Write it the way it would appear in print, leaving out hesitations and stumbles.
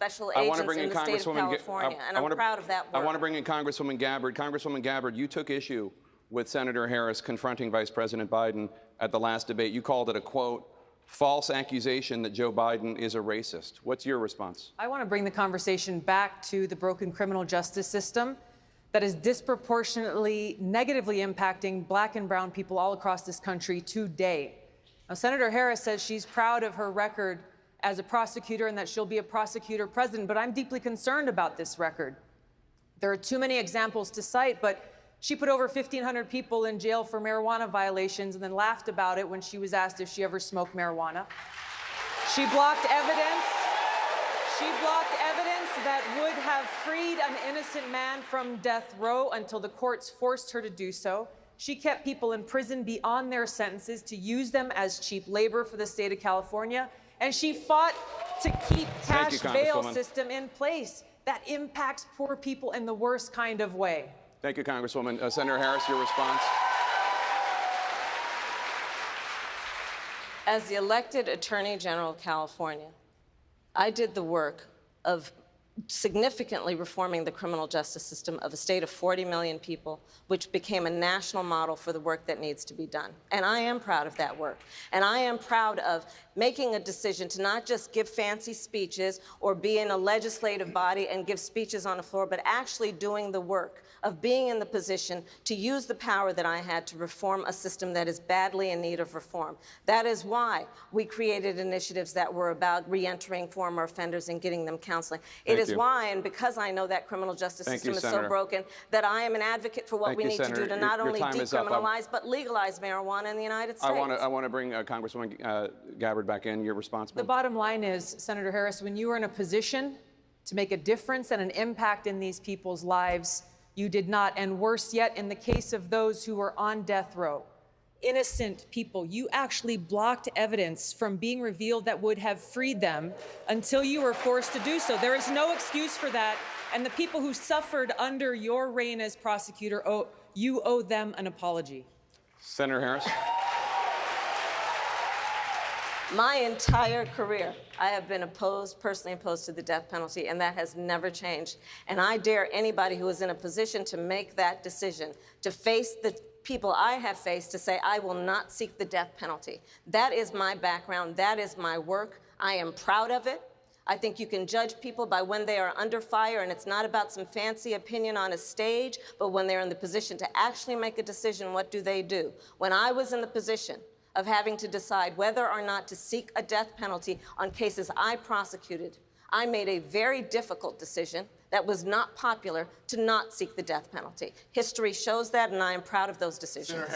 special agents in the state of California, and I'm proud of that work. I want to bring in Congresswoman Gabbard. Congresswoman Gabbard, you took issue with Senator Harris confronting Vice President Biden at the last debate. You called it a, quote, false accusation that Joe Biden is a racist. What's your response? I want to bring the conversation back to the broken criminal justice system that is disproportionately negatively impacting black and brown people all across this country today. Now, Senator Harris says she's proud of her record as a prosecutor and that she'll be a prosecutor president, but I'm deeply concerned about this record. There are too many examples to cite, but she put over 1,500 people in jail for marijuana violations and then laughed about it when she was asked if she ever smoked marijuana. She blocked evidence. She blocked evidence that would have freed an innocent man from death row until the courts forced her to do so. She kept people in prison beyond their sentences to use them as cheap labor for the state of California. And she fought to keep cash bail system in place that impacts poor people in the worst kind of way. Thank you, Congresswoman. Senator Harris, your response. As the elected Attorney General of California, I did the work of significantly reforming the criminal justice system of a state of 40 million people, which became a national model for the work that needs to be done. And I am proud of that work. And I am proud of making a decision to not just give fancy speeches or be in a legislative body and give speeches on the floor, but actually doing the work of being in the position to use the power that I had to reform a system that is badly in need of reform. That is why we created initiatives that were about reentering former offenders and getting them counseling. It is why, and because I know that criminal justice system is so broken, that I am an advocate for what we need to do to not only decriminalize, but legalize marijuana in the United States. I want to bring Congresswoman Gabbard back in. Your response, The bottom line is, Senator Harris, when you are in a position to make a difference and an impact in these people's lives, you did not. And worse yet, in the case of those who were on death row, innocent people, you actually blocked evidence from being revealed that would have freed them until you were forced to do so. There is no excuse for that. And the people who suffered under your reign as prosecutor, you owe them an apology. Senator Harris. My entire career, I have been personally opposed to the death penalty, and that has never changed. And I dare anybody who is in a position to make that decision, to face the people I have faced, to say, I will not seek the death penalty. That is my background. That is my work. I am proud of it. I think you can judge people by when they are under fire, and it's not about some fancy opinion on a stage, but when they're in the position to actually make a decision, what do they do? When I was in the position of having to decide whether or not to seek a death penalty on cases I prosecuted, I made a very difficult decision that was not popular to not seek the death penalty. History shows that, and I am proud of those decisions.